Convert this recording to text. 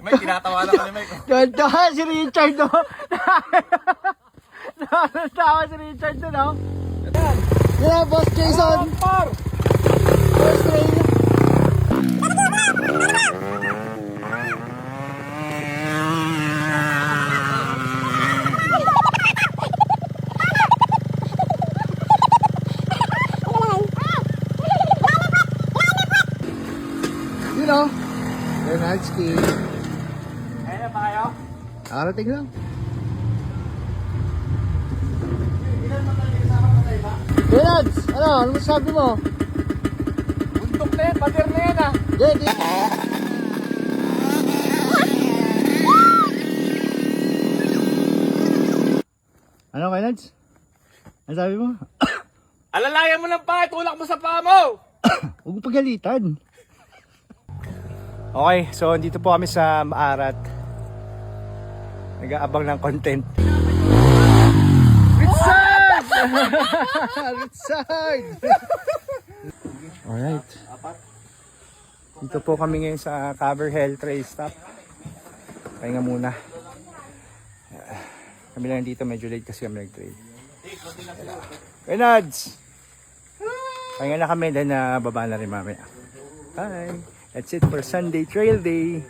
Mike, tinatawa na ko ni Mike. Ganda si Richard, no? Nakakatawa si Richard, no? Yeah, Boss Jason. Boss Ray. You know, Bernardski. Kaya na ba kayo? Nakarating lang. Bernards, ano masasabi mo? Bundok na yan, bater na yan ah. Ready? Ano kay Nads? Ano sabi mo? Alalayan mo ng paa, tulak mo sa paa mo! Huwag mo pagalitan. Okay, so dito po kami sa Maarat. Nag-aabang ng content. Richard! Richard! Alright. Dito po kami ngayon sa Cover Health Race Stop. Pahinga muna. Kami lang dito, medyo late kasi kami nag-trail. Renads! Pahinga na kami, then baba na rin mamaya. Bye! That's it for Sunday Trail Day.